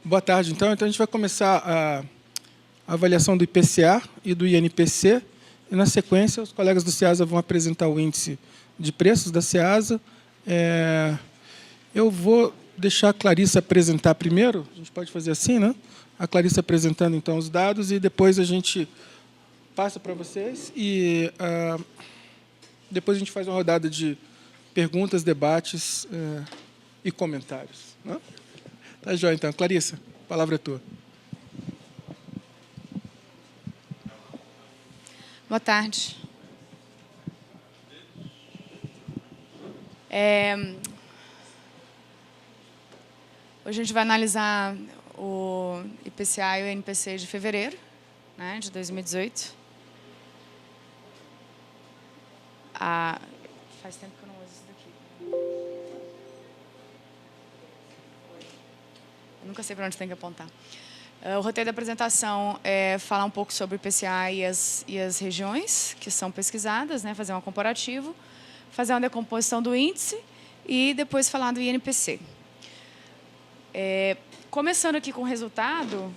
Boa tarde, então. Então, a gente vai começar a avaliação do IPCA e do INPC. E, na sequência, os colegas do SEASA vão apresentar o índice de preços da SEASA. Eu vou deixar a Clarissa apresentar primeiro. A gente pode fazer assim, né? A Clarissa apresentando, então, os dados, e depois a gente passa para vocês. E depois a gente faz uma rodada de perguntas, debates e comentários. Né? Tá joia, então. Clarissa, a palavra é tua. Boa tarde. Hoje a gente vai analisar o IPCA e o INPC de fevereiro, né, de 2018. Faz tempo que eu não uso isso daqui. Eu nunca sei para onde tem que apontar. O roteiro da apresentação é falar um pouco sobre o IPCA e as regiões que são pesquisadas, né, fazer um comparativo, fazer uma decomposição do índice e depois falar do INPC. Começando aqui com o resultado,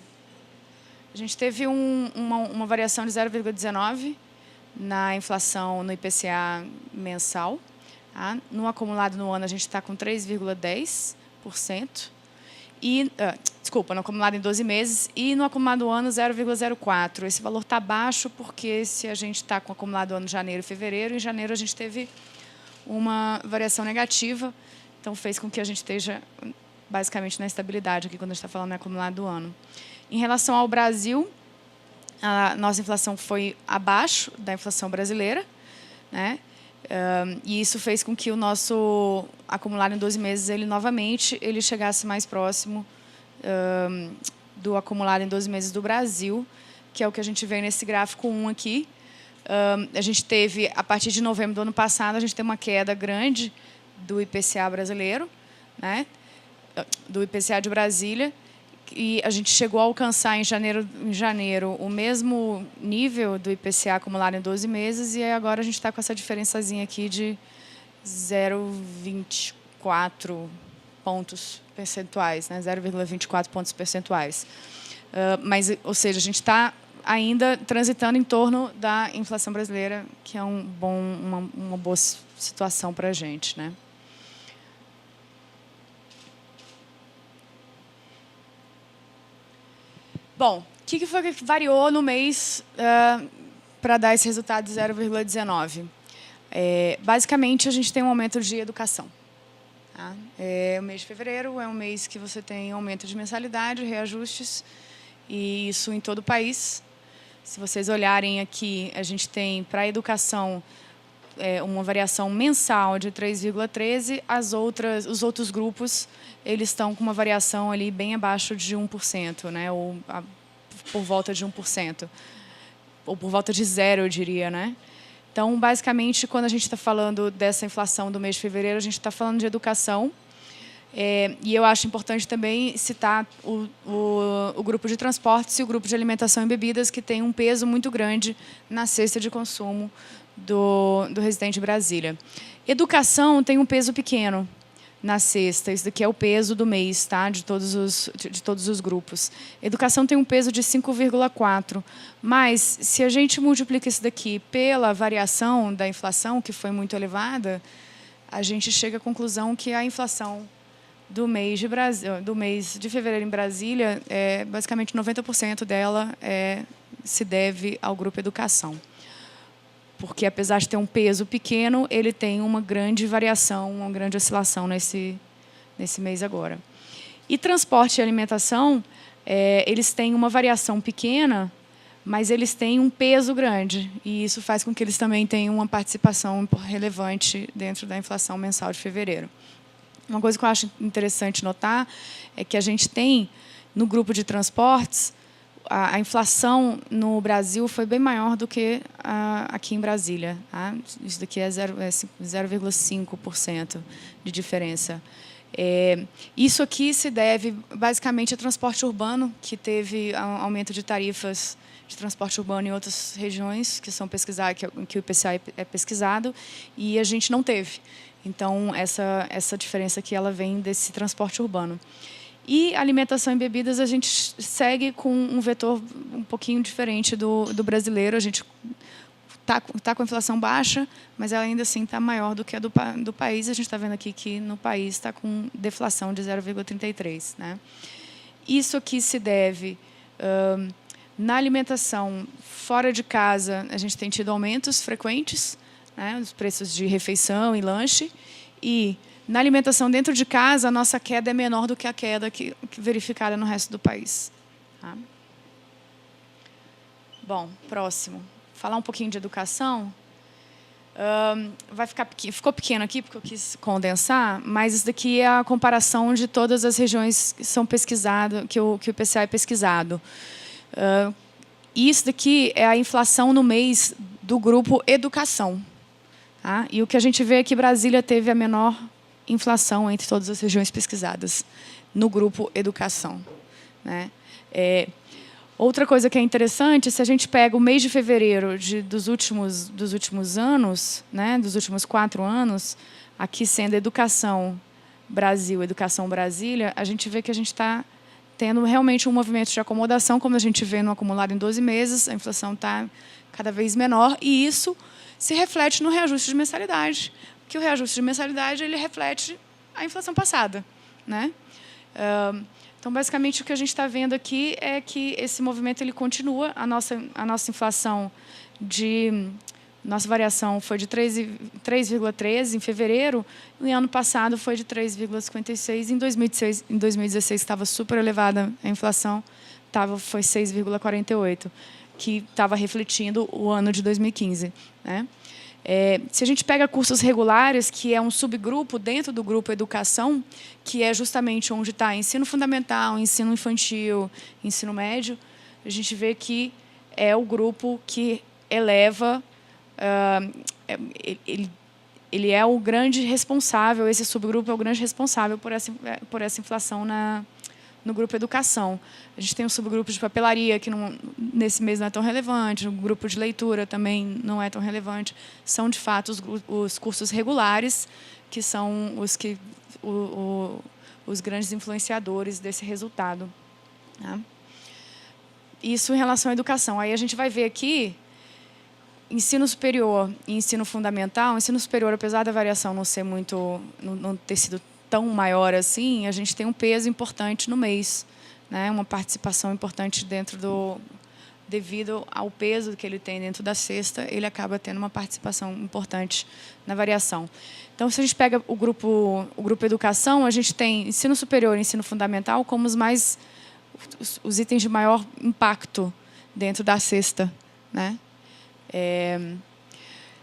a gente teve uma variação de 0,19 na inflação no IPCA mensal. Tá? No acumulado no ano, a gente está com 3,10%. Desculpa, no acumulado em 12 meses, e no acumulado ano 0,04. Esse valor está baixo porque se a gente está com o acumulado ano janeiro e fevereiro, em janeiro a gente teve uma variação negativa, então fez com que a gente esteja basicamente na estabilidade aqui quando a gente está falando no acumulado do ano. Em relação ao Brasil, a nossa inflação foi abaixo da inflação brasileira, né? E isso fez com que o nosso acumulado em 12 meses, ele chegasse mais próximo do acumulado em 12 meses do Brasil, que é o que a gente vê nesse gráfico 1 aqui. A gente teve, a partir de novembro do ano passado, a gente tem uma queda grande do IPCA brasileiro, né? Do IPCA de Brasília, e a gente chegou a alcançar em janeiro o mesmo nível do IPCA acumulado em 12 meses, e agora a gente está com essa diferençazinha aqui de 0,24 pontos percentuais, né? 0,24 pontos percentuais. Ou seja, a gente está ainda transitando em torno da inflação brasileira, que é uma boa situação para a gente, né? Bom, o que foi que variou no mês para dar esse resultado de 0,19? Basicamente, a gente tem um aumento de educação. Tá? O mês de fevereiro é um mês que você tem aumento de mensalidade, reajustes, e isso em todo o país. Se vocês olharem aqui, a gente tem para a educação uma variação mensal de 3,13, os outros grupos eles estão com uma variação ali bem abaixo de 1%, né? Ou por volta de 1%, ou por volta de 0, eu diria, né? Então, basicamente, quando a gente está falando dessa inflação do mês de fevereiro, a gente está falando de educação. E eu acho importante também citar o grupo de transportes e o grupo de alimentação e bebidas, que tem um peso muito grande na cesta de consumo do residente de Brasília. Educação tem um peso pequeno na cesta, isso daqui é o peso do mês, tá? de todos os grupos. Educação tem um peso de 5,4, mas se a gente multiplica isso daqui pela variação da inflação, que foi muito elevada, a gente chega à conclusão que a inflação do mês de fevereiro em Brasília, basicamente 90% dela se deve ao grupo educação. Porque, apesar de ter um peso pequeno, ele tem uma grande variação, uma grande oscilação nesse mês agora. E transporte e alimentação, eles têm uma variação pequena, mas eles têm um peso grande. E isso faz com que eles também tenham uma participação relevante dentro da inflação mensal de fevereiro. Uma coisa que eu acho interessante notar é que a gente tem, no grupo de transportes, a inflação no Brasil foi bem maior do que aqui em Brasília. Tá? Isso daqui é 0,5% de diferença. Isso aqui se deve, basicamente, ao transporte urbano, que teve aumento de tarifas de transporte urbano em outras regiões que são pesquisadas, que o IPCA é pesquisado, e a gente não teve. Então, essa diferença aqui ela vem desse transporte urbano. E alimentação e bebidas, a gente segue com um vetor um pouquinho diferente do brasileiro. A gente está com a inflação baixa, mas ela ainda assim está maior do que a do país. A gente está vendo aqui que no país está com deflação de 0,33, né? Isso aqui se deve na alimentação fora de casa. A gente tem tido aumentos frequentes, né, nos preços de refeição e lanche, e na alimentação dentro de casa a nossa queda é menor do que a queda que verificada no resto do país. Tá? Bom, próximo. Falar um pouquinho de educação. Ficou pequeno aqui porque eu quis condensar, mas isso daqui é a comparação de todas as regiões que são pesquisadas, que o IPCA é pesquisado. Isso daqui é a inflação no mês do grupo educação. Tá? E o que a gente vê é que Brasília teve a menor inflação entre todas as regiões pesquisadas no grupo educação, né? Outra coisa que é interessante, se a gente pega o mês de fevereiro dos últimos anos, né, dos últimos 4 anos, aqui sendo Educação Brasil, Educação Brasília, a gente vê que a gente está tendo realmente um movimento de acomodação, como a gente vê no acumulado em 12 meses, a inflação está cada vez menor, e isso se reflete no reajuste de mensalidade, porque o reajuste de mensalidade ele reflete a inflação passada, né? Então, basicamente, o que a gente está vendo aqui é que esse movimento ele continua. A nossa inflação nossa variação foi de 3,13 em fevereiro, e no ano passado foi de 3,56. Em 2016 estava super elevada a inflação, foi 6,48, que estava refletindo o ano de 2015. Né? Se a gente pega cursos regulares, que é um subgrupo dentro do grupo educação, que é justamente onde está ensino fundamental, ensino infantil, ensino médio, a gente vê que é o grupo que eleva, ele é o grande responsável, esse subgrupo é o grande responsável por essa inflação no grupo educação. A gente tem um subgrupo de papelaria, que nesse mês não é tão relevante, o grupo de leitura também não é tão relevante. São, de fato, os cursos regulares, que são os grandes influenciadores desse resultado. Tá? Isso em relação à educação. Aí a gente vai ver aqui, ensino superior e ensino fundamental. Ensino superior, apesar da variação não ter sido tão maior assim, a gente tem um peso importante no mês, né? Uma participação importante devido ao peso que ele tem dentro da cesta, ele acaba tendo uma participação importante na variação. Então, se a gente pega o grupo educação, a gente tem ensino superior e ensino fundamental como os itens de maior impacto dentro da cesta, né?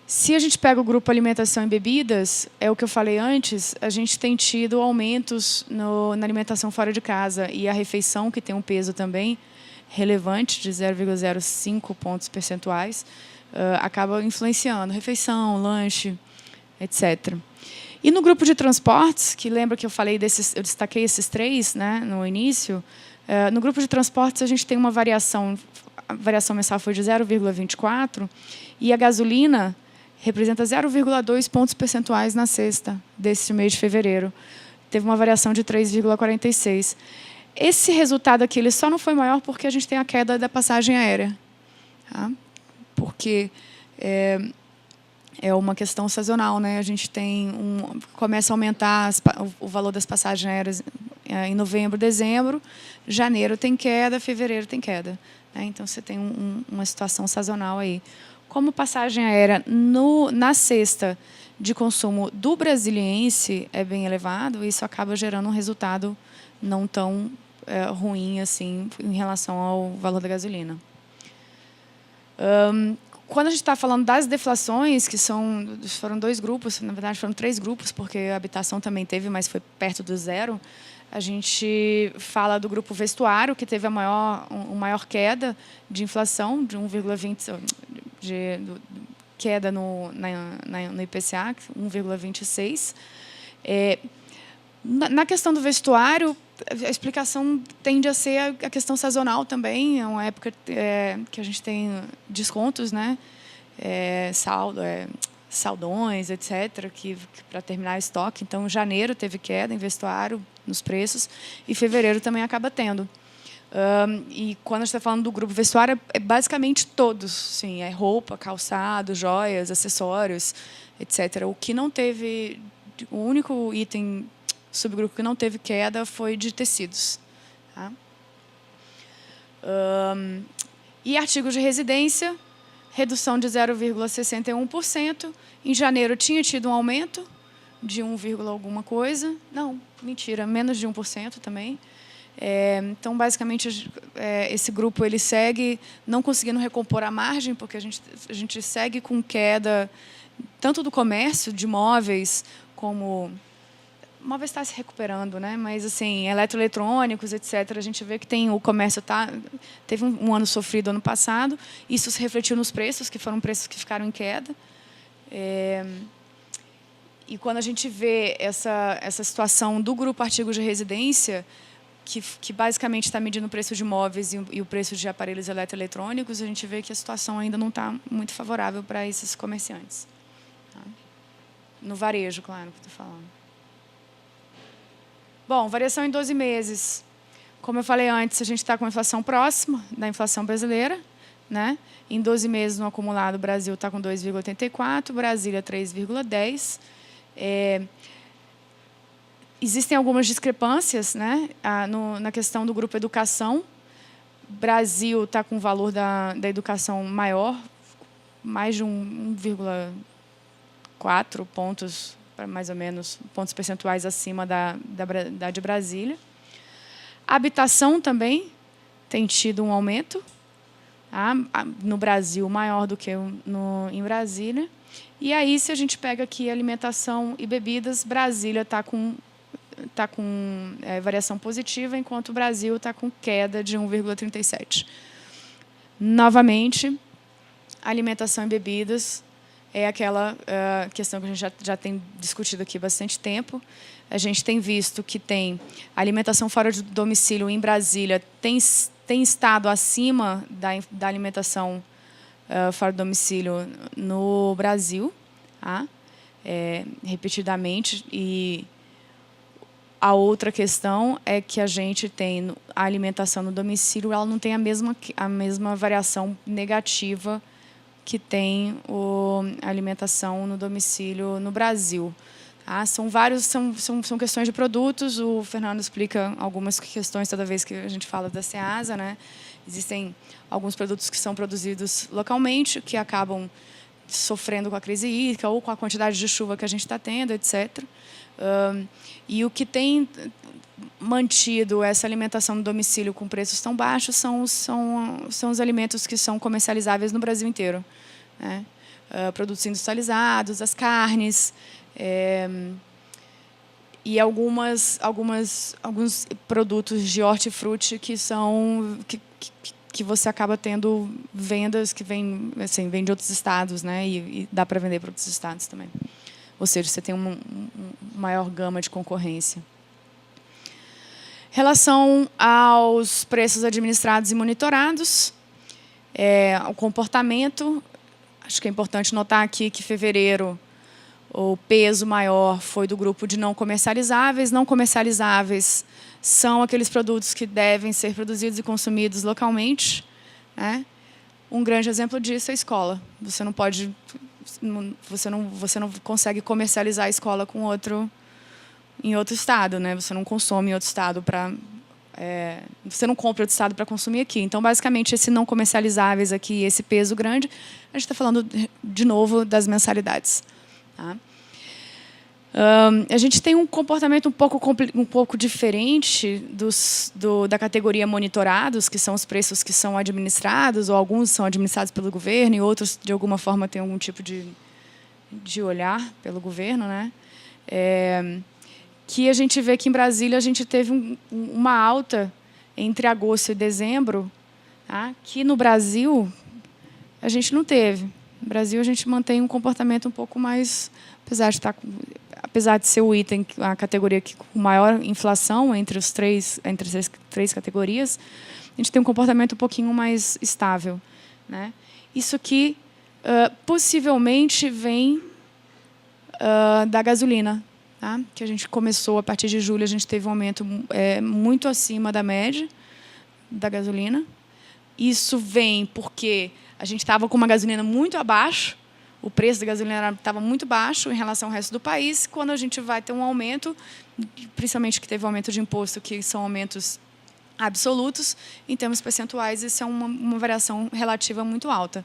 Se a gente pega o grupo alimentação e bebidas, é o que eu falei antes, a gente tem tido aumentos na alimentação fora de casa, e a refeição, que tem um peso também relevante de 0,05 pontos percentuais, acaba influenciando refeição, lanche, etc. E no grupo de transportes, que lembra que eu destaquei esses 3, né, no início, no grupo de transportes a gente tem uma variação, a variação mensal foi de 0,24, e a gasolina representa 0,2 pontos percentuais na cesta desse mês de fevereiro. Teve uma variação de 3,46. Esse resultado aqui ele só não foi maior porque a gente tem a queda da passagem aérea. Tá? Porque é uma questão sazonal, né? A gente começa a aumentar o valor das passagens aéreas em novembro, dezembro, janeiro tem queda, fevereiro tem queda. Né? Então, você tem uma situação sazonal aí. Como passagem aérea na cesta de consumo do brasiliense é bem elevado, isso acaba gerando um resultado não tão ruim assim em relação ao valor da gasolina. Quando a gente está falando das deflações, que foram 2 grupos, na verdade foram 3 grupos, porque a habitação também teve, mas foi perto do zero, a gente fala do grupo vestuário, que teve uma maior queda de inflação, de 1,20%, queda no IPCA, 1,26%. Na questão do vestuário, a explicação tende a ser a questão sazonal também. É uma época que a gente tem descontos, né? Saldões, etc., para terminar o estoque. Então, janeiro teve queda em vestuário, nos preços, e fevereiro também acaba tendo. E quando a gente está falando do grupo vestuário, é basicamente todos, sim, é roupa, calçado, joias, acessórios, etc. O que não teve, o único item, subgrupo que não teve queda foi de tecidos. Tá? E artigos de residência, redução de 0,61%. Em janeiro tinha tido um aumento de 1, alguma coisa. Não, mentira, menos de 1% também. Então, basicamente, esse grupo ele segue não conseguindo recompor a margem, porque a gente segue com queda tanto do comércio de móveis, como... Móveis está se recuperando, né? Mas, assim, eletroeletrônicos, etc., a gente vê que o comércio teve um ano sofrido ano passado. Isso se refletiu nos preços, que foram preços que ficaram em queda. E quando a gente vê essa situação do grupo artigos de residência, que basicamente está medindo o preço de móveis e o preço de aparelhos eletroeletrônicos, a gente vê que a situação ainda não está muito favorável para esses comerciantes. Tá? No varejo, claro, que estou falando. Bom, variação em 12 meses. Como eu falei antes, a gente está com a inflação próxima da inflação brasileira. Né? Em 12 meses, no acumulado, o Brasil está com 2,84%, Brasília 3,10%. Existem algumas discrepâncias, né, na questão do grupo educação. Brasil está com o valor da educação maior, mais de 1,4 pontos, mais ou menos, pontos percentuais acima da de Brasília. A habitação também tem tido um aumento, tá? No Brasil maior do que em Brasília. E aí, se a gente pega aqui alimentação e bebidas, Brasília está com variação positiva, enquanto o Brasil está com queda de 1,37%. Novamente, alimentação e bebidas é aquela questão que a gente já tem discutido aqui há bastante tempo. A gente tem visto que alimentação fora do domicílio em Brasília tem estado acima da alimentação fora do domicílio no Brasil, tá? Repetidamente. E a outra questão é que a gente tem a alimentação no domicílio, ela não tem a mesma variação negativa que tem a alimentação no domicílio no Brasil. Tá? São questões de produtos. O Fernando explica algumas questões toda vez que a gente fala da Ceasa, né? Existem alguns produtos que são produzidos localmente, que acabam sofrendo com a crise hídrica ou com a quantidade de chuva que a gente está tendo, etc. E o que tem mantido essa alimentação no domicílio com preços tão baixos são os alimentos que são comercializáveis no Brasil inteiro, né? Produtos industrializados, as carnes, e alguns produtos de hortifruti que você acaba tendo vendas que vêm de outros estados, né? E dá para vender para outros estados também. Ou seja, você tem uma maior gama de concorrência. Relação aos preços administrados e monitorados, o comportamento, acho que é importante notar aqui que em fevereiro o peso maior foi do grupo de não comercializáveis. Não comercializáveis são aqueles produtos que devem ser produzidos e consumidos localmente, né? Um grande exemplo disso é a escola. Você não consegue comercializar a escola em outro estado, né? Você não consome em outro estado você não compra outro estado para consumir aqui. Então, basicamente, esse não comercializáveis aqui, esse peso grande, a gente está falando de novo das mensalidades. Tá? A gente tem um comportamento um pouco diferente da categoria monitorados, que são os preços que são administrados, ou alguns são administrados pelo governo e outros, de alguma forma, têm algum tipo de olhar pelo governo, né? Que a gente vê que em Brasília a gente teve uma alta entre agosto e dezembro, tá? Que no Brasil a gente não teve. No Brasil a gente mantém um comportamento um pouco mais, apesar de ser o item, a categoria com maior inflação entre as três categorias, a gente tem um comportamento um pouquinho mais estável, né? Isso aqui possivelmente vem da gasolina, tá? Que a gente começou, a partir de julho, a gente teve um aumento muito acima da média da gasolina. Isso vem porque a gente estava com uma gasolina muito abaixo, o preço da gasolina estava muito baixo em relação ao resto do país. Quando a gente vai ter um aumento, principalmente que teve um aumento de imposto, que são aumentos absolutos, em termos percentuais, isso é uma variação relativa muito alta.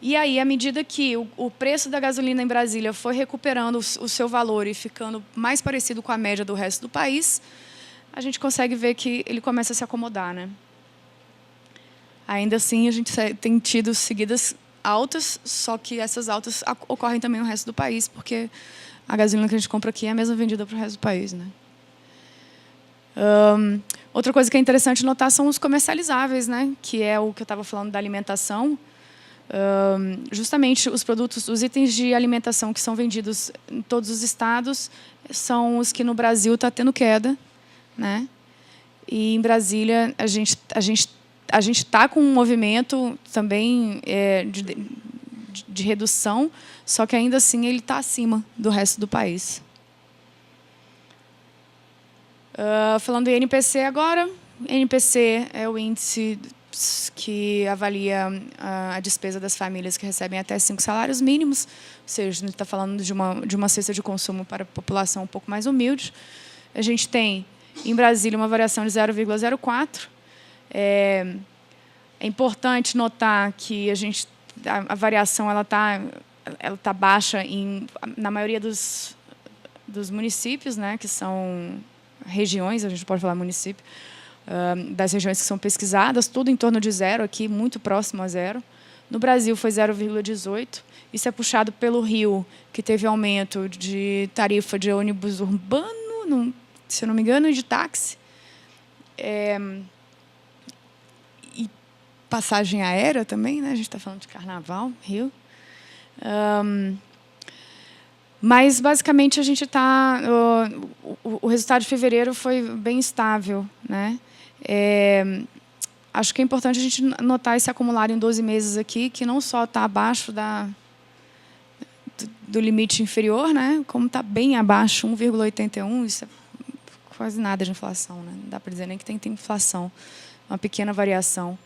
E aí, à medida que o preço da gasolina em Brasília foi recuperando o seu valor e ficando mais parecido com a média do resto do país, a gente consegue ver que ele começa a se acomodar, né? Ainda assim, a gente tem tido seguidas altas, só que essas altas ocorrem também no resto do país, porque a gasolina que a gente compra aqui é a mesma vendida para o resto do país, né? Outra coisa que é interessante notar são os comercializáveis, né? Que é o que eu estava falando da alimentação. Justamente os produtos, os itens de alimentação que são vendidos em todos os estados são os que no Brasil está tendo queda, né? E em Brasília a gente está com um movimento também de redução, só que ainda assim ele está acima do resto do país. Falando do INPC agora, INPC é o índice que avalia a despesa das famílias que recebem até 5 salários mínimos, ou seja, a gente está falando de uma cesta de consumo para a população um pouco mais humilde. A gente tem, em Brasília, uma variação de 0,04. É importante notar que a variação ela tá baixa na maioria dos municípios, né, que são regiões, a gente pode falar município, das regiões que são pesquisadas, tudo em torno de 0 aqui, muito próximo a 0. No Brasil foi 0,18. Isso é puxado pelo Rio, que teve aumento de tarifa de ônibus urbano, se eu não me engano, e de táxi. E passagem aérea também, né? A gente está falando de carnaval, Rio. Mas, basicamente, a gente está... O resultado de fevereiro foi bem estável, né? Acho que é importante a gente notar esse acumulado em 12 meses aqui, que não só está abaixo do limite inferior, né? Como está bem abaixo, 1,81, isso é quase nada de inflação, né? Não dá para dizer nem que tem inflação, uma pequena variação,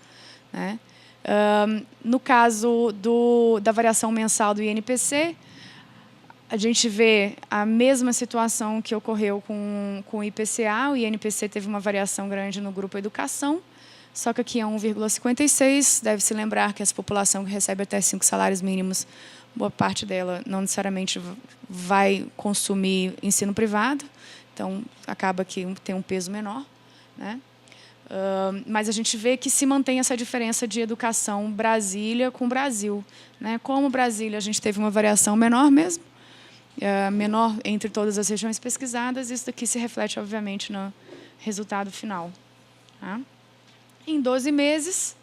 né? No caso da variação mensal do INPC, a gente vê a mesma situação que ocorreu com o IPCA. O INPC teve uma variação grande no grupo Educação, só que aqui é 1,56. Deve-se lembrar que essa população que recebe até 5 salários mínimos, boa parte dela não necessariamente vai consumir ensino privado, então acaba que tem um peso menor, né? Mas a gente vê que se mantém essa diferença de educação Brasília com Brasil, né? Como Brasília a gente teve uma variação menor mesmo, menor entre todas as regiões pesquisadas, isso daqui se reflete, obviamente, no resultado final. Tá? Em 12 meses,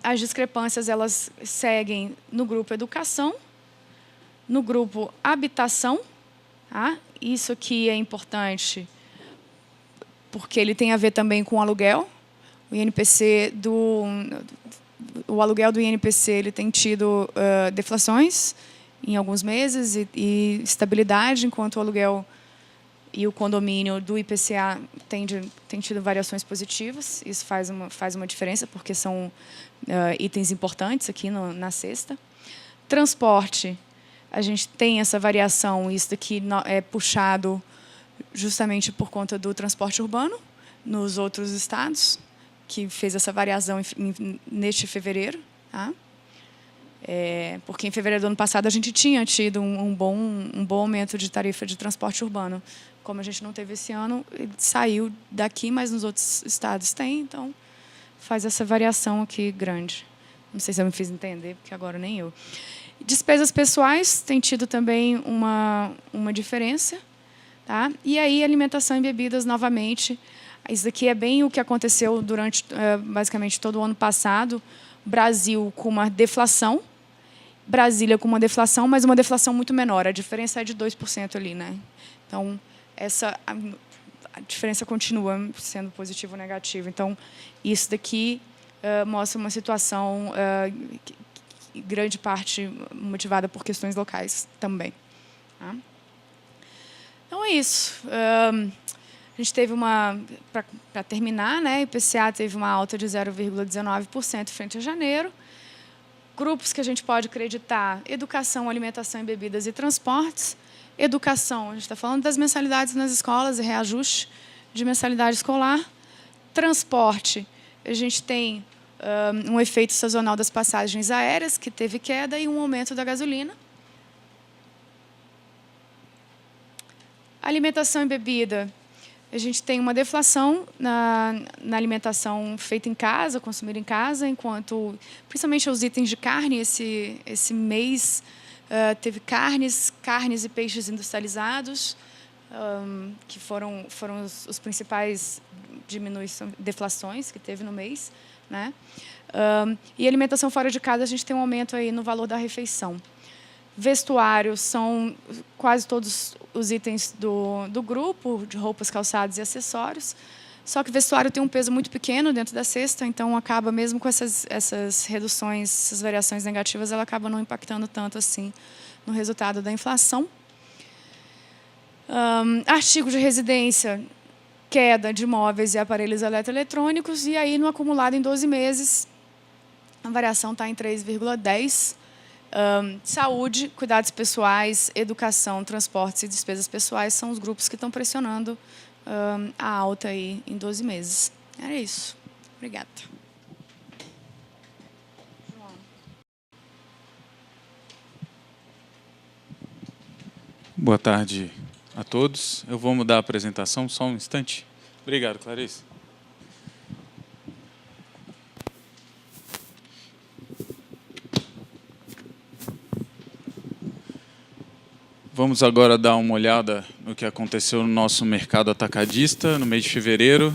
as discrepâncias elas seguem no grupo Educação, no grupo Habitação. Tá? Isso aqui é importante porque ele tem a ver também com o aluguel. O INPC o aluguel do INPC ele tem tido deflações em alguns meses e estabilidade, enquanto o aluguel e o condomínio do IPCA tem tido variações positivas. Isso faz uma diferença, porque são itens importantes aqui na cesta. Transporte, a gente tem essa variação, isso daqui é puxado justamente por conta do transporte urbano nos outros estados, que fez essa variação neste fevereiro. Tá? Porque em fevereiro do ano passado a gente tinha tido um bom aumento de tarifa de transporte urbano. Como a gente não teve esse ano, ele saiu daqui, mas nos outros estados tem, então faz essa variação aqui grande. Não sei se eu me fiz entender, porque agora nem eu. Despesas pessoais tem tido também uma diferença. Tá? E aí, alimentação e bebidas, novamente. Isso daqui é bem o que aconteceu durante, basicamente, todo o ano passado. Brasil com uma deflação, Brasília com uma deflação, mas uma deflação muito menor. A diferença é de 2% ali, né? Então, a diferença continua sendo positiva ou negativa. Então, isso daqui mostra uma situação, grande parte motivada por questões locais também. Tá? Então é isso. A gente teve para terminar, né, IPCA teve uma alta de 0,19% frente a janeiro. Grupos que a gente pode acreditar: educação, alimentação e bebidas e transportes. Educação, a gente está falando das mensalidades nas escolas e reajuste de mensalidade escolar. Transporte, a gente tem um efeito sazonal das passagens aéreas, que teve queda, e um aumento da gasolina. Alimentação e bebida, a gente tem uma deflação na alimentação feita em casa, consumida em casa, enquanto, principalmente os itens de carne, esse mês teve carnes e peixes industrializados, que foram os principais deflações que teve no mês, né? E alimentação fora de casa, a gente tem um aumento aí no valor da refeição. Vestuário, são quase todos os itens do grupo, de roupas, calçados e acessórios. Só que vestuário tem um peso muito pequeno dentro da cesta, então acaba, mesmo com essas reduções, essas variações negativas, ela acaba não impactando tanto assim no resultado da inflação. Artigo de residência, queda de móveis e aparelhos eletroeletrônicos, e aí, no acumulado em 12 meses, a variação está em 3,10%. Saúde, cuidados pessoais, educação, transportes e despesas pessoais são os grupos que estão pressionando a alta aí em 12 meses. Era isso. Obrigada. Boa tarde a todos. Eu vou mudar a apresentação só um instante. Obrigado, Clarice. Vamos agora dar uma olhada no que aconteceu no nosso mercado atacadista no mês de fevereiro.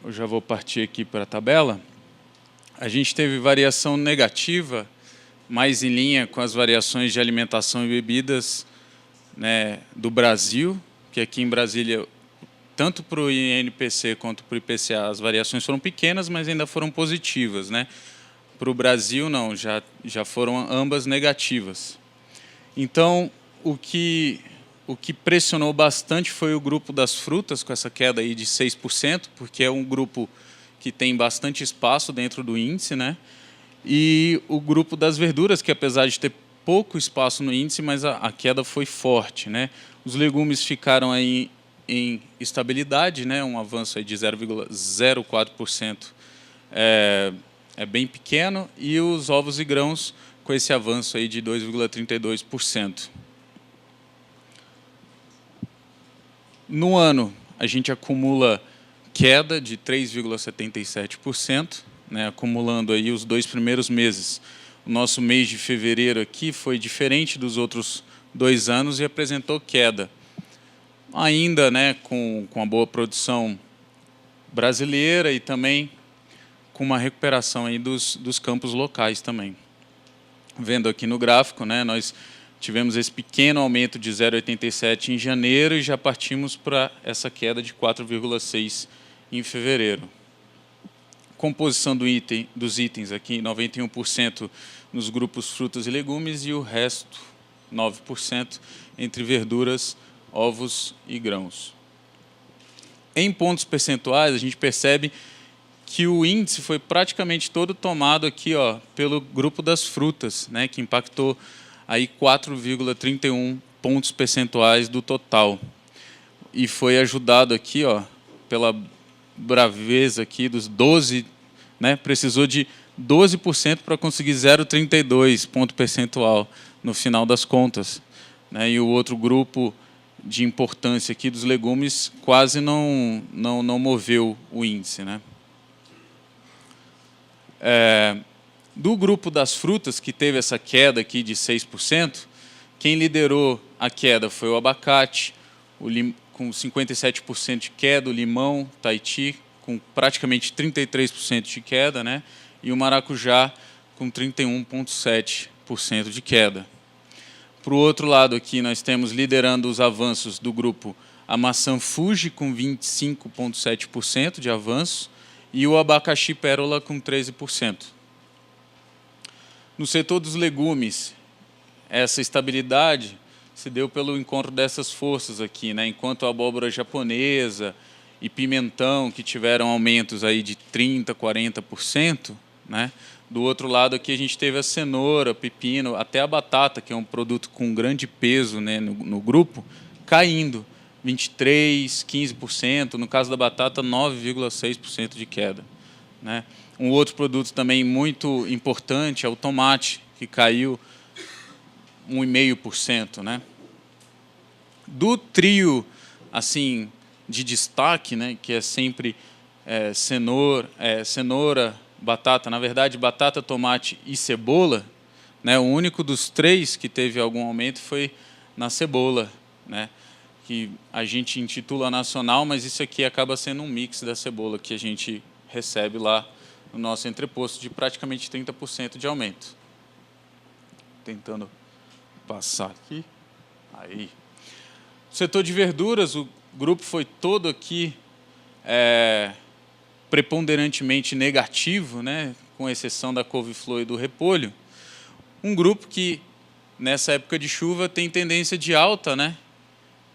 Eu já vou partir aqui para a tabela. A gente teve variação negativa, mais em linha com as variações de alimentação e bebidas, né, do Brasil, que aqui em Brasília, tanto para o INPC quanto para o IPCA, as variações foram pequenas, mas ainda foram positivas, né? Para o Brasil, não, já foram ambas negativas. Então, o que pressionou bastante foi o grupo das frutas, com essa queda aí de 6%, porque é um grupo que tem bastante espaço dentro do índice, né? E o grupo das verduras, que apesar de ter pouco espaço no índice, mas a queda foi forte, né? Os legumes ficaram aí em estabilidade, né? Um avanço aí de 0,04%. É bem pequeno, e os ovos e grãos com esse avanço aí de 2,32%. No ano, a gente acumula queda de 3,77%, né, acumulando aí os 2 primeiros meses. O nosso mês de fevereiro aqui foi diferente dos outros 2 anos e apresentou queda. Ainda, né, com a boa produção brasileira e também com uma recuperação aí dos campos locais também. Vendo aqui no gráfico, né, nós tivemos esse pequeno aumento de 0,87 em janeiro e já partimos para essa queda de 4,6 em fevereiro. Composição dos itens aqui, 91% nos grupos frutas e legumes e o resto, 9%, entre verduras, ovos e grãos. Em pontos percentuais, a gente percebe que o índice foi praticamente todo tomado aqui, ó, pelo grupo das frutas, né, que impactou aí 4,31 pontos percentuais do total. E foi ajudado aqui, ó, pela braveza aqui dos 12, né, precisou de 12% para conseguir 0,32 ponto percentual no final das contas, né, e o outro grupo de importância aqui dos legumes quase não moveu o índice, né. Do grupo das frutas, que teve essa queda aqui de 6%, quem liderou a queda foi o abacate, com 57% de queda, o limão, Tahiti, com praticamente 33% de queda, né? E o maracujá, com 31,7% de queda. Para o outro lado aqui, nós temos, liderando os avanços do grupo, a maçã Fuji, com 25,7% de avanço, e o abacaxi pérola com 13%. No setor dos legumes, essa estabilidade se deu pelo encontro dessas forças aqui, né? Enquanto a abóbora japonesa e pimentão, que tiveram aumentos aí de 30%, 40%, né? Do outro lado aqui a gente teve a cenoura, pepino, até a batata, que é um produto com grande peso, né, no grupo, caindo 23%, 15%, no caso da batata 9,6% de queda, né? Um outro produto também muito importante é o tomate, que caiu 1,5%, né? Do trio assim de destaque, né, que é sempre cenoura, batata, na verdade batata, tomate e cebola, né? O único dos três que teve algum aumento foi na cebola, né? Que a gente intitula nacional, mas isso aqui acaba sendo um mix da cebola que a gente recebe lá no nosso entreposto de praticamente 30% de aumento. Tentando passar aqui. Aí. O setor de verduras, o grupo foi todo aqui preponderantemente negativo, né, com exceção da couve-flor e do repolho. Um grupo que, nessa época de chuva, tem tendência de alta, né?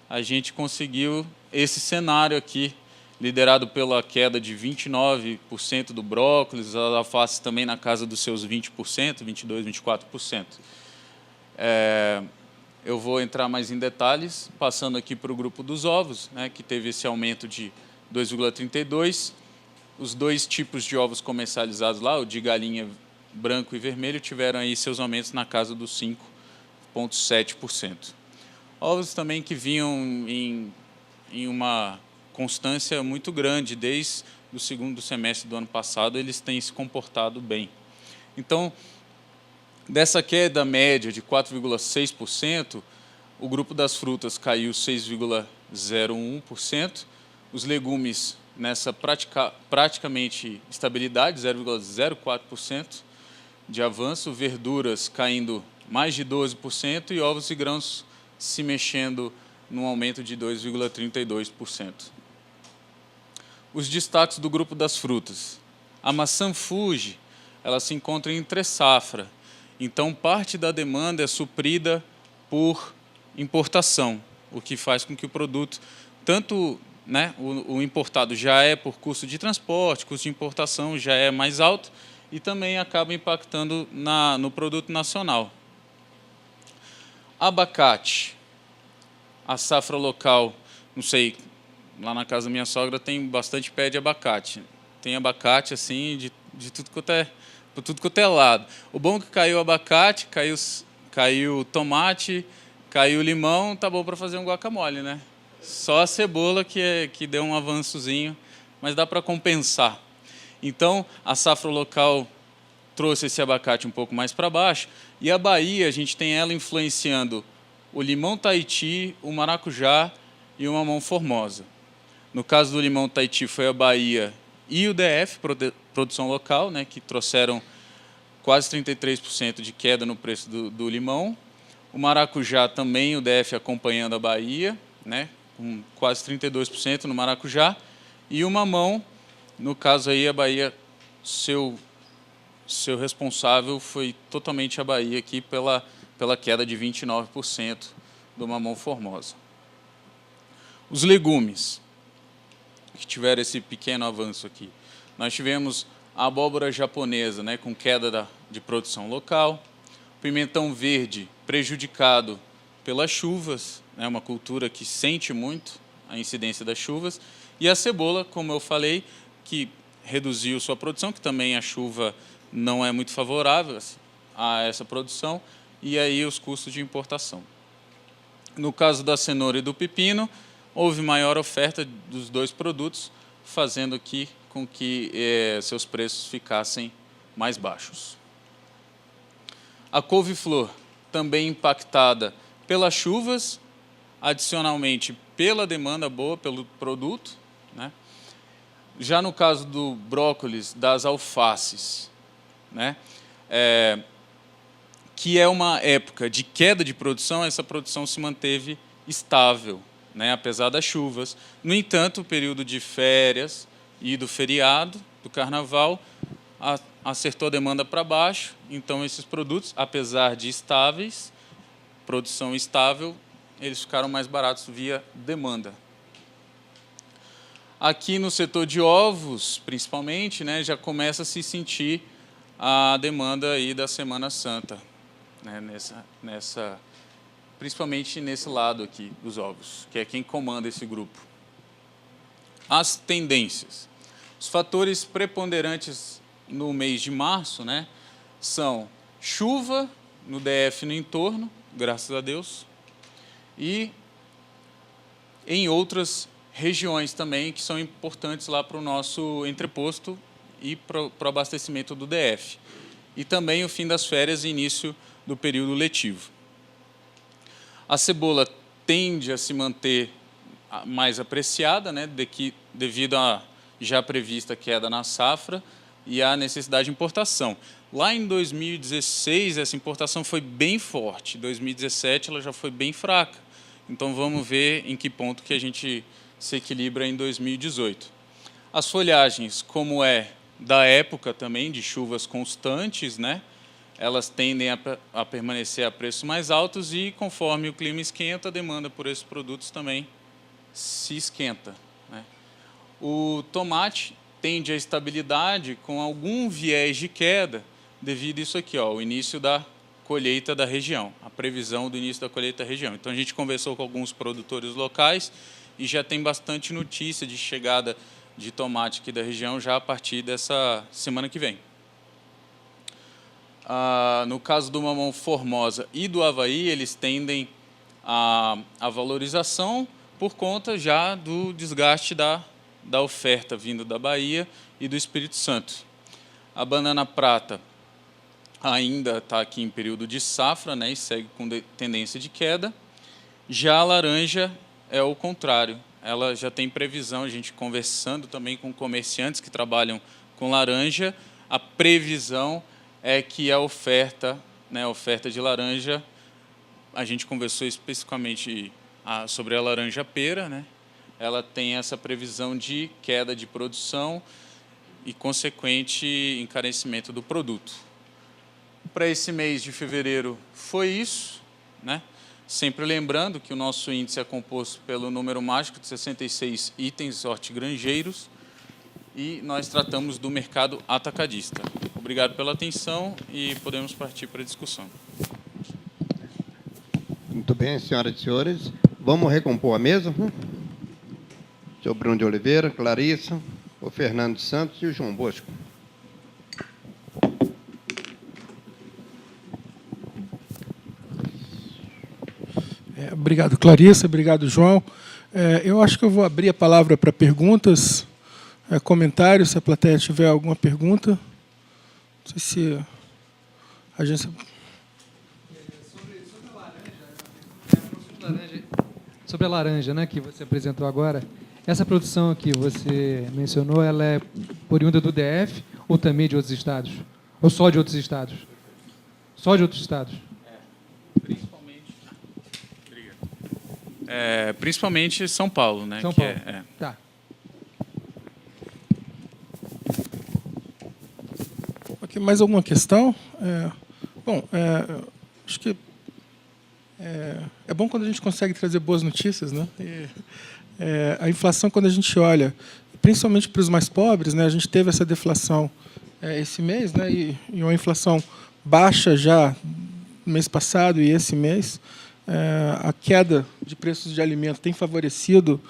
A gente conseguiu esse cenário aqui, liderado pela queda de 29% do brócolis, a alface também na casa dos seus 20%, 22%, 24%. Eu vou entrar mais em detalhes, passando aqui para o grupo dos ovos, né, que teve esse aumento de 2,32%. Os dois tipos de ovos comercializados lá, o de galinha branco e vermelho, tiveram aí seus aumentos na casa dos 5,7%. Ovos também que vinham em uma constância muito grande, desde o segundo semestre do ano passado, eles têm se comportado bem. Então, dessa queda média de 4,6%, o grupo das frutas caiu 6,01%, os legumes nessa praticamente estabilidade, 0,04% de avanço, verduras caindo mais de 12% e ovos e grãos se mexendo num aumento de 2,32%. Os destaques do grupo das frutas. A maçã Fuji, ela se encontra em entre safra, então parte da demanda é suprida por importação, o que faz com que o produto, tanto, né, o importado já é por custo de transporte, custo de importação já é mais alto e também acaba impactando no produto nacional. Abacate, a safra local, não sei, lá na casa da minha sogra tem bastante pé de abacate. Tem abacate assim de tudo quanto é lado. O bom é que caiu abacate, caiu tomate, caiu limão, tá bom para fazer um guacamole, né? Só a cebola que deu um avançozinho, mas dá para compensar. Então, a safra local trouxe esse abacate um pouco mais para baixo, e a Bahia, a gente tem ela influenciando o limão Tahiti, o maracujá e o mamão formosa. No caso do limão Tahiti foi a Bahia e o DF, produção local, né, que trouxeram quase 33% de queda no preço do limão. O maracujá também, o DF acompanhando a Bahia, né, com quase 32% no maracujá. E o mamão, no caso aí a Bahia, seu responsável foi totalmente a Bahia aqui pela queda de 29% do mamão formosa. Os legumes, que tiveram esse pequeno avanço aqui. Nós tivemos a abóbora japonesa, né, com queda de produção local, o pimentão verde prejudicado pelas chuvas, né, uma cultura que sente muito a incidência das chuvas, e a cebola, como eu falei, que reduziu sua produção, que também a chuva não é muito favorável a essa produção, e aí os custos de importação. No caso da cenoura e do pepino, houve maior oferta dos dois produtos, fazendo aqui com que seus preços ficassem mais baixos. A couve-flor, também impactada pelas chuvas, adicionalmente pela demanda boa pelo produto, né? Já no caso do brócolis, das alfaces, né, que é uma época de queda de produção, essa produção se manteve estável, né, apesar das chuvas. No entanto, o período de férias e do feriado, do carnaval, acertou a demanda para baixo, então esses produtos, apesar de estáveis, produção estável, eles ficaram mais baratos via demanda. Aqui no setor de ovos, principalmente, né, já começa a se sentir a demanda aí da Semana Santa, né, principalmente nesse lado aqui dos ovos, que é quem comanda esse grupo. As tendências. Os fatores preponderantes no mês de março, né, são chuva no DF e no entorno, graças a Deus, e em outras regiões também que são importantes lá para o nosso entreposto e para o abastecimento do DF. E também o fim das férias e início do período letivo. A cebola tende a se manter mais apreciada, né, devido à já prevista queda na safra e à necessidade de importação. Lá em 2016, essa importação foi bem forte. Em 2017, ela já foi bem fraca. Então, vamos ver em que ponto que a gente se equilibra em 2018. As folhagens, como é da época também, de chuvas constantes, né, elas tendem a permanecer a preços mais altos e, conforme o clima esquenta, a demanda por esses produtos também se esquenta, né. O tomate tende à estabilidade com algum viés de queda devido a isso aqui, ó, o início da colheita da região, a previsão do início da colheita da região. Então, a gente conversou com alguns produtores locais e já tem bastante notícia de chegada de tomate aqui da região já a partir dessa semana que vem. No caso do mamão Formosa e do Avaí, eles tendem a valorização por conta já do desgaste da oferta vindo da Bahia e do Espírito Santo. A banana prata ainda está aqui em período de safra, né, e segue com tendência de queda. Já a laranja é o contrário, ela já tem previsão, a gente conversando também com comerciantes que trabalham com laranja, a previsão é que a oferta, né, a oferta de laranja, a gente conversou especificamente sobre a laranja-pera, né, ela tem essa previsão de queda de produção e consequente encarecimento do produto. Para esse mês de fevereiro foi isso, né? Sempre lembrando que o nosso índice é composto pelo número mágico de 66 itens hortigranjeiros e nós tratamos do mercado atacadista. Obrigado pela atenção e podemos partir para a discussão. Muito bem, senhoras e senhores. Vamos recompor a mesa? Senhor Bruno de Oliveira, Clarissa, o Fernando Santos e o João Bosco. Obrigado, Clarissa. Obrigado, João. Eu acho que eu vou abrir a palavra para perguntas, comentários, se a plateia tiver alguma pergunta. Não sei se a agência... Sobre a laranja, né, que você apresentou agora, essa produção que você mencionou, ela é oriunda do DF ou também de outros estados? Ou só de outros estados? Só de outros estados? Principalmente São Paulo, né? São Paulo. Tá. Ok, mais alguma questão? Acho que é bom quando a gente consegue trazer boas notícias, né? A inflação, quando a gente olha, principalmente para os mais pobres, né? A gente teve essa deflação esse mês, né? E uma inflação baixa já no mês passado e esse mês. A queda de preços de alimento tem favorecido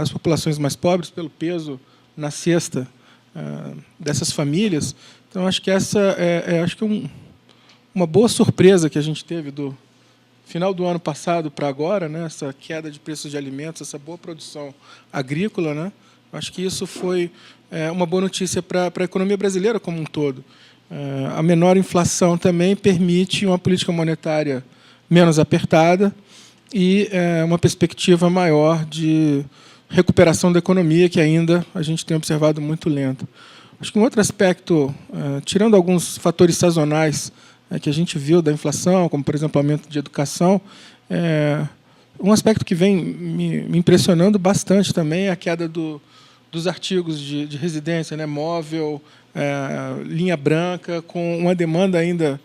as populações mais pobres pelo peso na cesta dessas famílias. Então, acho que essa acho que uma boa surpresa que a gente teve do final do ano passado para agora, né? Essa queda de preços de alimentos, essa boa produção agrícola, né? Acho que isso foi uma boa notícia para a economia brasileira como um todo. A menor inflação também permite uma política monetária menos apertada e uma perspectiva maior de recuperação da economia, que ainda a gente tem observado muito lenta. Acho que um outro aspecto, tirando alguns fatores sazonais que a gente viu da inflação, como, por exemplo, o aumento de educação, um aspecto que vem me impressionando bastante também é a queda dos artigos de residência, né, móvel, linha branca, com uma demanda ainda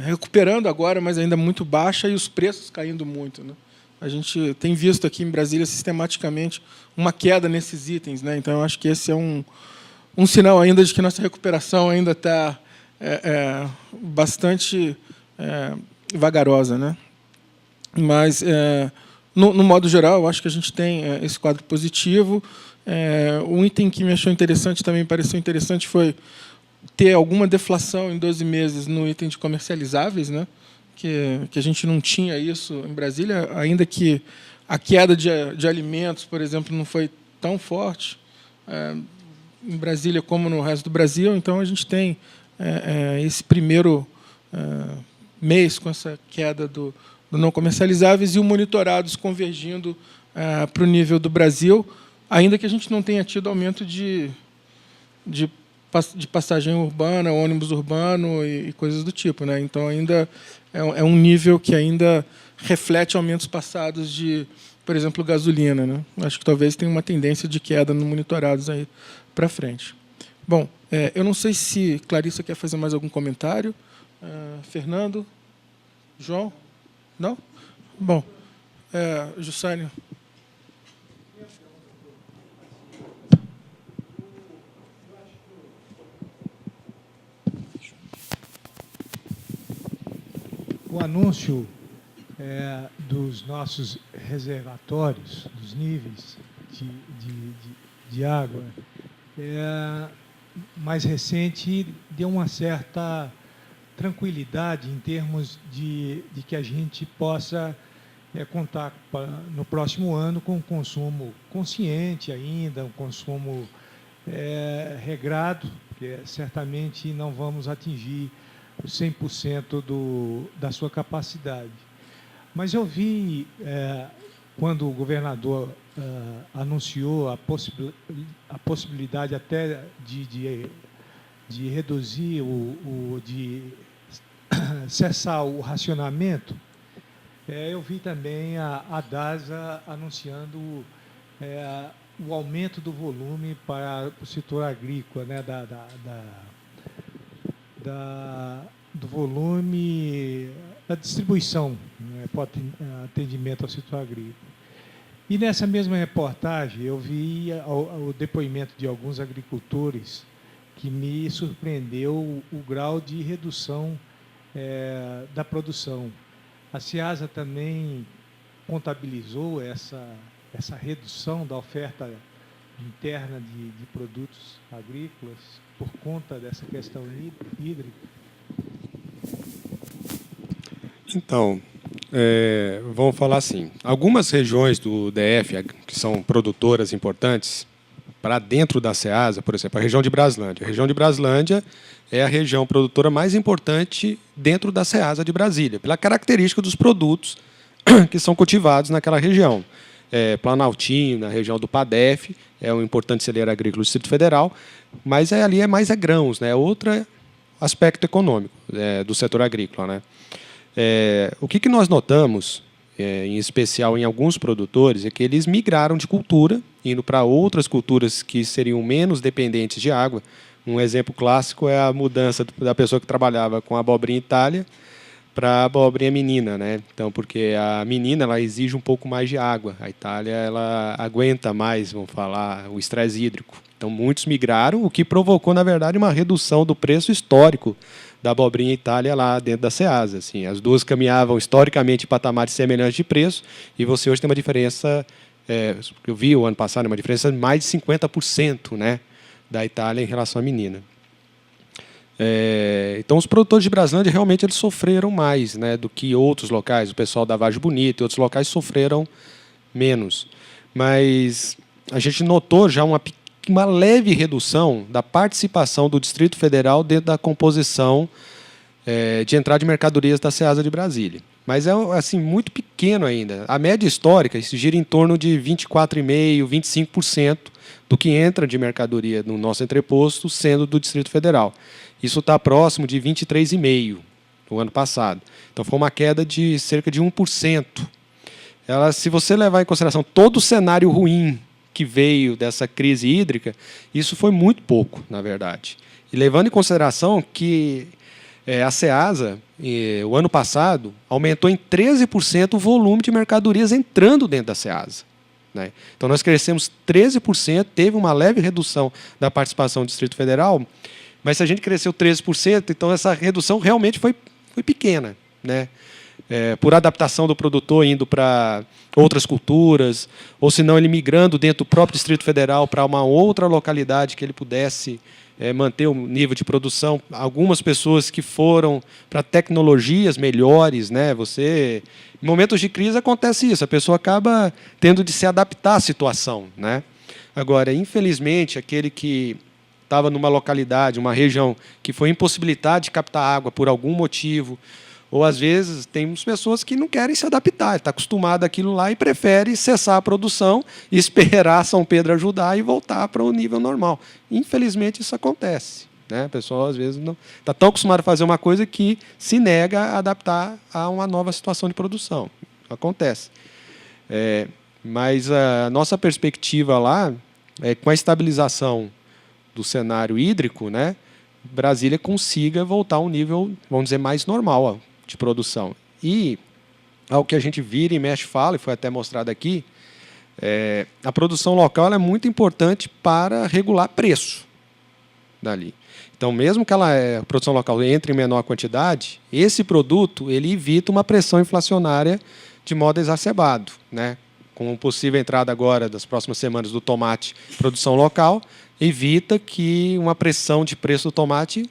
recuperando agora, mas ainda muito baixa, e os preços caindo muito, né? a gente tem visto aqui em Brasília sistematicamente uma queda nesses itens, né? Então, eu acho que esse é um sinal ainda de que nossa recuperação ainda está bastante vagarosa, né? Mas, no modo geral, eu acho que a gente tem esse quadro positivo. Um item que me achou interessante, também pareceu interessante, foi ter alguma deflação em 12 meses no item de comercializáveis, né? Que a gente não tinha isso em Brasília, ainda que a queda de alimentos, por exemplo, não foi tão forte em Brasília como no resto do Brasil. Então, a gente tem esse primeiro mês com essa queda do não comercializáveis e o monitorados convergindo para o nível do Brasil, ainda que a gente não tenha tido aumento de passagem urbana, ônibus urbano e coisas do tipo, né? Então, ainda é um nível que ainda reflete aumentos passados de, por exemplo, gasolina, né? Acho que talvez tenha uma tendência de queda no monitorados aí para frente. Bom, eu não sei se Clarissa quer fazer mais algum comentário. Fernando? João? Não? Bom, Jussânio. O anúncio dos nossos reservatórios, dos níveis de água, mais recente, deu uma certa tranquilidade em termos de que a gente possa contar no próximo ano com um consumo consciente ainda, um consumo regrado, porque certamente não vamos atingir os 100% da sua capacidade. Mas eu vi, quando o governador anunciou a possibilidade até de reduzir, de cessar o racionamento, eu vi também a DASA anunciando o aumento do volume para o setor agrícola, né, do volume da distribuição, né, para atendimento ao setor agrícola. E nessa mesma reportagem eu vi o depoimento de alguns agricultores que me surpreendeu o grau de redução da produção. A Ceasa também contabilizou essa redução da oferta interna de produtos agrícolas por conta dessa questão hídrica? Então, vamos falar assim, algumas regiões do DF, que são produtoras importantes, para dentro da Ceasa, por exemplo, a região de Braslândia. A região de Braslândia é a região produtora mais importante dentro da Ceasa de Brasília, pela característica dos produtos que são cultivados naquela região. Planaltina, na região do PADEF, é um importante celeiro agrícola do Distrito Federal, mas ali é mais grãos, né? Outro aspecto econômico do setor agrícola, né? O que nós notamos, em especial em alguns produtores, é que eles migraram de cultura, indo para outras culturas que seriam menos dependentes de água. Um exemplo clássico é a mudança da pessoa que trabalhava com a abobrinha Itália para a abobrinha menina, né? Então, porque a menina ela exige um pouco mais de água, a Itália ela aguenta mais, vamos falar, o estresse hídrico. Então, muitos migraram, o que provocou, na verdade, uma redução do preço histórico da abobrinha Itália lá dentro da Ceasa. Assim, as duas caminhavam historicamente em patamares semelhantes de preço, e você hoje tem uma diferença, eu vi o ano passado, uma diferença de mais de 50%, né, da Itália em relação à menina. Então, os produtores de Braslândia realmente eles sofreram mais, né, do que outros locais. O pessoal da Vargem Bonita e outros locais sofreram menos. Mas a gente notou já uma leve redução da participação do Distrito Federal dentro da composição de entrada de mercadorias da Ceasa de Brasília. Mas é assim, muito pequeno ainda. A média histórica se gira em torno de 24,5%, 25% do que entra de mercadoria no nosso entreposto, sendo do Distrito Federal. Isso está próximo de 23,5% no ano passado. Então, foi uma queda de cerca de 1%. Se você levar em consideração todo o cenário ruim que veio dessa crise hídrica, isso foi muito pouco, na verdade. E levando em consideração que A Ceasa, o ano passado, aumentou em 13% o volume de mercadorias entrando dentro da Ceasa, né? Então, nós crescemos 13%, teve uma leve redução da participação do Distrito Federal, mas se a gente cresceu 13%, então essa redução realmente foi pequena, né? Por adaptação do produtor indo para outras culturas, ou se não ele migrando dentro do próprio Distrito Federal para uma outra localidade que ele pudesse manter o nível de produção. Algumas pessoas que foram para tecnologias melhores, né? Em momentos de crise acontece isso, a pessoa acaba tendo de se adaptar à situação, né? Agora, infelizmente, aquele que estava numa localidade, uma região que foi impossibilitada de captar água por algum motivo, ou às vezes temos pessoas que não querem se adaptar, está acostumado àquilo lá e prefere cessar a produção, esperar São Pedro ajudar e voltar para o nível normal. Infelizmente isso acontece, né? A pessoa às vezes não está tão acostumada a fazer uma coisa que se nega a adaptar a uma nova situação de produção. Acontece. Mas a nossa perspectiva lá é com a estabilização do cenário hídrico, né, Brasília consiga voltar a um nível, vamos dizer, mais normal de produção. E, ao que a gente vira e mexe fala, e foi até mostrado aqui, a produção local é muito importante para regular preço dali. Então, mesmo que a produção local entre em menor quantidade, esse produto ele evita uma pressão inflacionária de modo exacerbado, né? Com a possível entrada agora das próximas semanas do tomate, produção local, evita que uma pressão de preço do tomate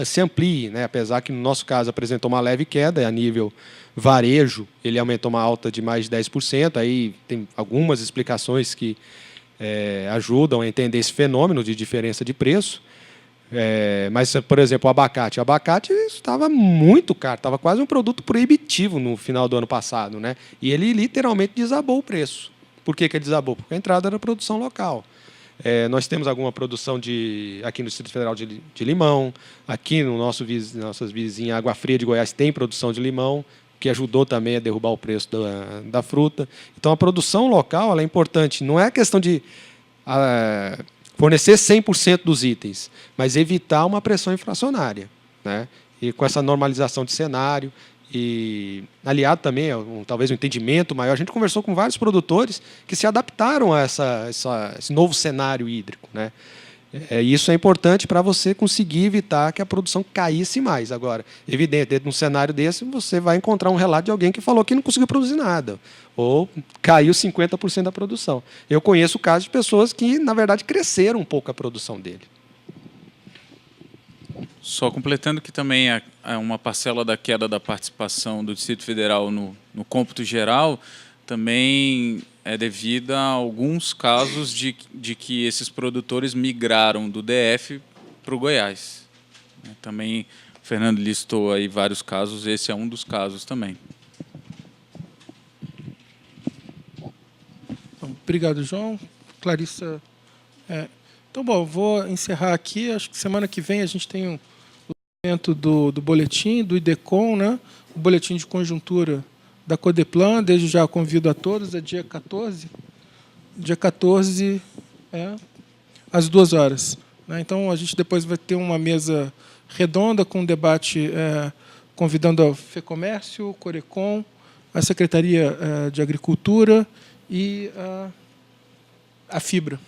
se amplie, né? Apesar que, no nosso caso, apresentou uma leve queda, a nível varejo, ele aumentou uma alta de mais de 10%, aí tem algumas explicações que ajudam a entender esse fenômeno de diferença de preço. Mas, por exemplo, o abacate estava muito caro, estava quase um produto proibitivo no final do ano passado, né? E ele literalmente desabou o preço. Por que ele desabou? Porque a entrada era produção local. Nós temos alguma produção aqui no Distrito Federal de limão, aqui no nossas vizinhas Água Fria de Goiás tem produção de limão, que ajudou também a derrubar o preço da fruta. Então, a produção local ela é importante. Não é questão de fornecer 100% dos itens, mas evitar uma pressão inflacionária, né? E com essa normalização de cenário, e aliado também a talvez um entendimento maior, a gente conversou com vários produtores que se adaptaram a esse novo cenário hídrico, né? Isso é importante para você conseguir evitar que a produção caísse mais. Agora, evidente, dentro de um cenário desse, você vai encontrar um relato de alguém que falou que não conseguiu produzir nada, ou caiu 50% da produção. Eu conheço casos de pessoas que, na verdade, cresceram um pouco a produção dele. Só completando que também uma parcela da queda da participação do Distrito Federal no cômputo geral também é devida a alguns casos de que esses produtores migraram do DF para o Goiás. Também o Fernando listou aí vários casos, esse é um dos casos também. Obrigado, João. Clarissa. Então, bom, vou encerrar aqui. Acho que semana que vem a gente tem o lançamento do boletim, do IDECOM, né? O boletim de conjuntura da Codeplan. Desde já convido a todos, é dia 14. Dia 14, às 2h. Né? Então, a gente depois vai ter uma mesa redonda com um debate convidando a FEComércio, o Corecon, a Secretaria de Agricultura e a Fibra.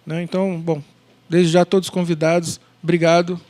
Né? Então, bom, desde já todos convidados. Obrigado.